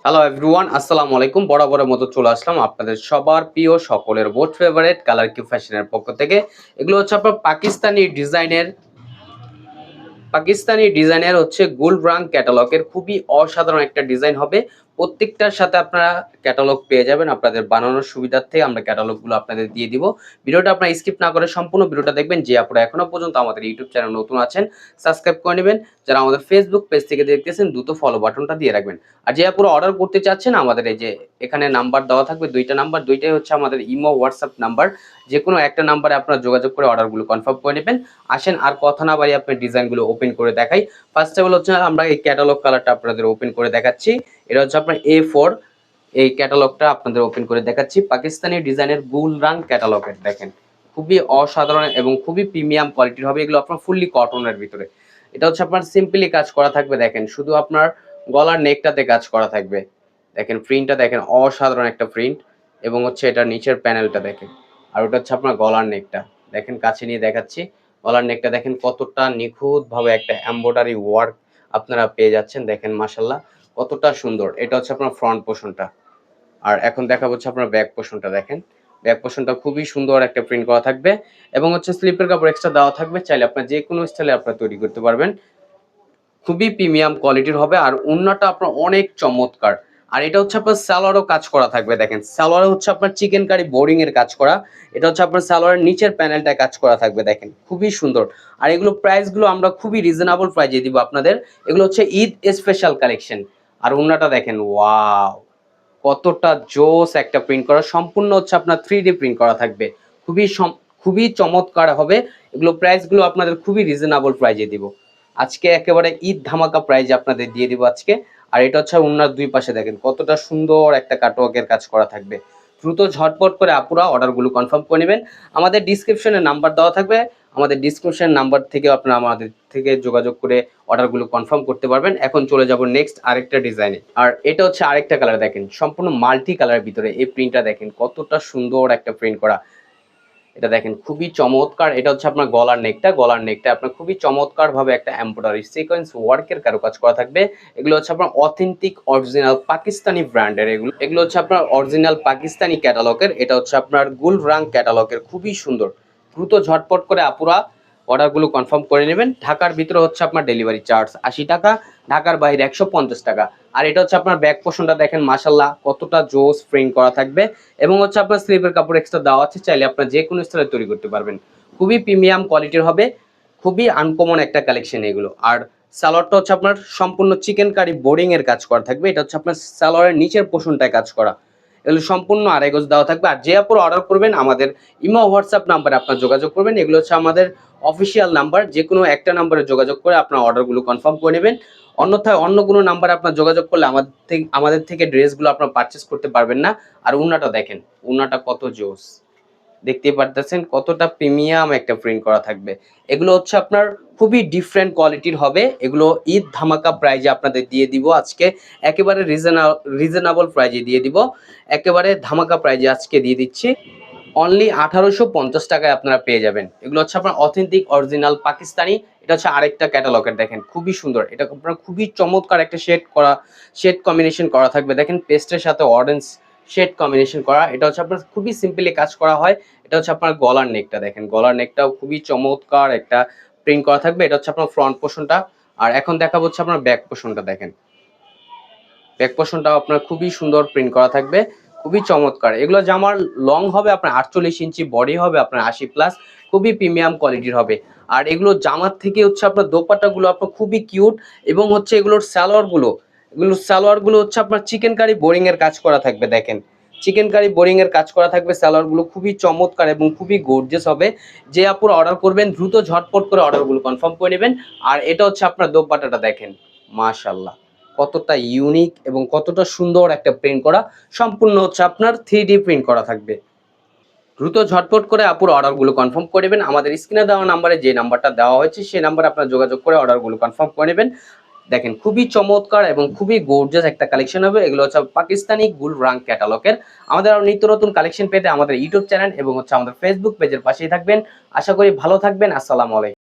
Hello everyone, আসসালামু আলাইকুম। বরাবরের মতো চলে আসলাম আপনাদের সবার প্রিয় সকলের মোস্ট ফেভারিট কালার কিউ ফ্যাশনের পক্ষ থেকে। এগুলো হচ্ছে আপনার পাকিস্তানি ডিজাইনের হচ্ছে গোল্ড রাং ক্যাটালগের খুবই অসাধারণ একটা ডিজাইন হবে। প্রত্যেকটার সাথে আপনারা ক্যাটালগ পেয়ে যাবেন। আপনাদের বানানোর সুবিধার্থে আমরা ক্যাটালগুলো আপনাদের দিয়ে দিব। ভিডিওটা আপনারা স্কিপ না করে সম্পূর্ণ ভিডিওটা দেখবেন। যে আপনারা এখনো পর্যন্ত আমাদের ইউটিউব চ্যানেল নতুন আছেন, সাবস্ক্রাইব করে নেবেন। যারা আমাদের ফেসবুক পেজ থেকে দেখতেছেন, দ্রুত ফলো বাটনটা দিয়ে রাখবেন। আর যে আপনারা অর্ডার করতে চাচ্ছেন, আমাদের এই যে এখানে নাম্বার দেওয়া থাকবে, দুইটা নাম্বার, দুইটাই হচ্ছে আমাদের ইমো হোয়াটসঅ্যাপ নাম্বার। যে কোনো একটা নাম্বারে আপনারা যোগাযোগ করে অর্ডারগুলো কনফার্ম করে নেবেন। আসেন আর কথা না বাড়িয়ে আপনার ডিজাইনগুলো ওপেন করে দেখাই। ফার্স্ট অফ অল হচ্ছে আমরা এই ক্যাটালগ কালারটা আপনাদের ওপেন করে দেখাচ্ছি। এটা হচ্ছে আপনার A4, এই ক্যাটালগটা আপনাদের ওপেন করে দেখাচ্ছি। পাকিস্তানি ডিজাইনের গুল রাং ক্যাটালগের দেখেন, খুবই অসাধারণ এবং খুবই প্রিমিয়াম কোয়ালিটির হবে। এগুলো আপনার ফুললি কটনের ভিতরে। এটা হচ্ছে আপনার সিম্পলি কাজ করা থাকবে। দেখেন শুধু আপনার গলার নেকটাতে কাজ করা থাকবে। দেখেন প্রিন্টটা দেখেন, অসাধারণ একটা প্রিন্ট। এবং হচ্ছে এটা নিচের প্যানেলটা দেখেন। আর ওটা হচ্ছে আপনার গলার নেকটা দেখেন, কাছে নিয়ে দেখাচ্ছি। গলার নেকটা দেখেন কতটা নিখুঁত ভাবে একটা এমব্রয়ডারি ওয়ার্ক আপনারা পেয়ে যাচ্ছেন। দেখেন মাশাল্লাহ কতটা সুন্দর। এটা হচ্ছে আপনার ফ্রন্ট পোর্শনটা। আর এখন দেখা হচ্ছে আপনার ব্যাক পোর্শনটা। দেখেন ব্যাক পোর্শনটা খুবই সুন্দর একটা প্রিন্ট করা থাকবে। এবং হচ্ছে স্লিপের কাপড় এক্সট্রা দেওয়া থাকবে। চাইলে আপনার যে কোনো স্টাইলে আপনারা তৈরি করতে পারবেন। খুবই প্রিমিয়াম কোয়ালিটির হবে। আর ওড়নাটা আপনার অনেক চমৎকার। আর এটা হচ্ছে আপনার সালোয়ারও কাজ করা থাকবে। দেখেন সালোয়ারে হচ্ছে আপনার চিকেন কারি বোরিং এর কাজ করা। এটা হচ্ছে আপনার সালোয়ারের নিচের প্যানেলটায় কাজ করা থাকবে। দেখেন খুবই সুন্দর। আর এগুলো প্রাইসগুলো আমরা খুবই রিজনেবল প্রাইসে দিব আপনাদের। এগুলো হচ্ছে ঈদ স্পেশাল কালেকশন। আর ওড়নাটা দেখেন, ওয়াও কতটা জোস একটা প্রিন্ট করা, সম্পূর্ণ হচ্ছে আপনার 3D প্রিন্ট করা থাকবে। খুবই চমৎকার হবে। এগুলো প্রাইসগুলো আপনাদের খুবই রিজনেবল প্রাইসে দিব আজকে, একেবারে ঈদ ধামাকা প্রাইজে আপনাদের দিয়ে দিব আজকে। আর এটা হচ্ছে ওনার দুই পাশে দেখেন কতটা সুন্দর একটা কাটওয়ার্কের কাজ করা থাকবে। দ্রুত ঝটপট করে আপুরা অর্ডারগুলো কনফার্ম করে নেবেন। আমাদের ডিসক্রিপশনে নাম্বার দেওয়া থাকবে। আমাদের ডিসক্রিপশন নাম্বার থেকে আপনারা আমাদের থেকে যোগাযোগ করে অর্ডারগুলো কনফার্ম করতে পারবেন। এখন চলে যাব নেক্সট আরেকটা ডিজাইনে। আর এটা হচ্ছে আরেকটা কালার। দেখেন সম্পূর্ণ মাল্টি কালারের ভিতরে এই প্রিন্টটা দেখেন কতটা সুন্দর একটা প্রিন্ট করা। এটা দেখেন খুবই চমৎকার। এটা হচ্ছে আপনার গলার নেকটা আপনার খুবই চমৎকার ভাবে একটা এমব্রয়ডারি সিকোয়েন্স ওয়ার্কের কারুকাজ করা থাকবে। এগুলো হচ্ছে আপনার অথেন্টিক অরিজিনাল পাকিস্তানি ব্র্যান্ডের। এগুলো হচ্ছে আপনার অরিজিনাল পাকিস্তানি ক্যাটালগের। এটা হচ্ছে আপনার গুল রাং ক্যাটালগের, খুবই সুন্দর। দ্রুত ঝটপট করে আপুরা অর্ডারগুলো কনফার্ম করে নেবেন। ঢাকার ভিতরে হচ্ছে আপনার ডেলিভারি চার্জ 80 টাকা, ঢাকার বাইরে 150 টাকা। আর এটা হচ্ছে আপনার ব্যাক পোর্শনটা দেখেন মাশাল্লাহ কতটা জোস প্রিন্ট করা থাকবে। এবং হচ্ছে আপনার স্লিপের কাপড় এক্সট্রা দেওয়া আছে, চাইলে আপনার যে কোনো স্টাইলে তৈরি করতে পারবেন। খুবই প্রিমিয়াম কোয়ালিটির হবে, খুবই আনকমন একটা কালেকশন এগুলো। আর সালোয়ারটা হচ্ছে আপনার সম্পূর্ণ চিকেন কারি বোরিং এর কাজ করা থাকবে। এটা হচ্ছে আপনার সালোয়ারের নিচের পোর্শনটায় কাজ করা। এগুলো সম্পূর্ণ আড়াই গজ দেওয়া থাকবে। আর যে আপুর অর্ডার করবেন আমাদের ইমো হোয়াটসঅ্যাপ নাম্বারে আপনার যোগাযোগ করবেন। এগুলো হচ্ছে আমাদের অফিসিয়াল নাম্বার। যে কোনো একটা নাম্বারে যোগাযোগ করে আপনার অর্ডারগুলো কনফার্ম করে নেবেন। অন্যথায় অন্য কোনো নাম্বারে আপনার যোগাযোগ করলে আমাদের থেকে ড্রেসগুলো আপনার পারচেস করতে পারবেন না। আর উন্নাটা দেখেন, উন্নাটা কত জোস, দেখতেই পারতেছেন কতটা প্রিমিয়াম একটা প্রিন্ট করা থাকবে। এগুলো হচ্ছে আপনার খুবই ডিফারেন্ট কোয়ালিটির হবে। এগুলো ঈদ ধামাকা প্রাইজে আপনাদের দিয়ে দিব আজকে, একেবারে রিজনেবল প্রাইজে দিয়ে দিব, একেবারে ধামাকা প্রাইজে আজকে দিয়ে দিচ্ছি। অনলি 1850 টাকায় আপনারা পেয়ে যাবেন। এগুলো হচ্ছে আপনার অথেন্টিক অরিজিনাল পাকিস্তানি। এটা হচ্ছে আরেকটা ক্যাটালগের। দেখেন খুবই সুন্দর। এটা আপনার খুবই চমৎকার একটা শেড কম্বিনেশন করা থাকবে। দেখেন পেস্টের সাথে অরেঞ্জ শেড কম্বিনেশন করা। এটা হচ্ছে আপনার খুবই সিম্পলি কাজ করা হয়। এটা হচ্ছে আপনার গলার নেকটা। দেখেন গলার নেকটাও খুবই চমৎকার একটা প্রিন্ট করা থাকবে। এটা হচ্ছে আপনার ফ্রন্ট পোর্শনটা। আর এখন দেখা হচ্ছে আপনার ব্যাক পোর্শনটা। দেখেন ব্যাক পোর্শনটাও আপনার খুবই সুন্দর প্রিন্ট করা থাকবে, খুবই চমৎকার। এগুলো জামার লং হবে আপনার 48 ইঞ্চি, বডি হবে আপনার 80+, খুবই প্রিমিয়াম কোয়ালিটির হবে। আর এগুলো জামার থেকে হচ্ছে আপনার দোপাট্টাগুলো আপনার খুবই কিউট। এবং হচ্ছে এগুলোর সালোয়ারগুলো হচ্ছে আপনার চিকেন কারি বোরিং এর কাজ করা থাকবে। দেখেন চিকেন কারি বোরিং এর কাজ করা থাকবে। সালোয়ারগুলো খুবই চমৎকার এবং খুবই গর্জিয়াস হবে। যে আপুরা অর্ডার করবেন দ্রুত ঝটপট করে অর্ডারগুলো কনফার্ম করে নেবেন। আর এটা হচ্ছে আপনার দোপাট্টাটা দেখেন মাশাআল্লাহ কতটা ইউনিক এবং কতটা সুন্দর একটা প্রিন্ট করা, সম্পূর্ণ হচ্ছে আপনার 3D প্রিন্ট করা থাকবে। দ্রুত ঝটপট করে আপুর অর্ডারগুলো কনফার্ম করে নেবেন। আমাদের স্ক্রিনে দেওয়া নাম্বারে যে নাম্বারটা দেওয়া হয়েছে সেই নাম্বারে আপনার যোগাযোগ করে অর্ডারগুলো কনফার্ম করে নেবেন। দেখেন খুবই চমৎকার এবং খুবই গর্জিয়াস একটা কালেকশন হবে। এগুলো হচ্ছে পাকিস্তানি গুল রাং ক্যাটালগের। আমাদের আরো নিত্য নতুন কালেকশন পেতে আমাদের ইউটিউব চ্যানেল এবং হচ্ছে আমাদের ফেসবুক পেজের পাশেই থাকবেন। আশা করি ভালো থাকবেন। আসসালামু আলাইকুম।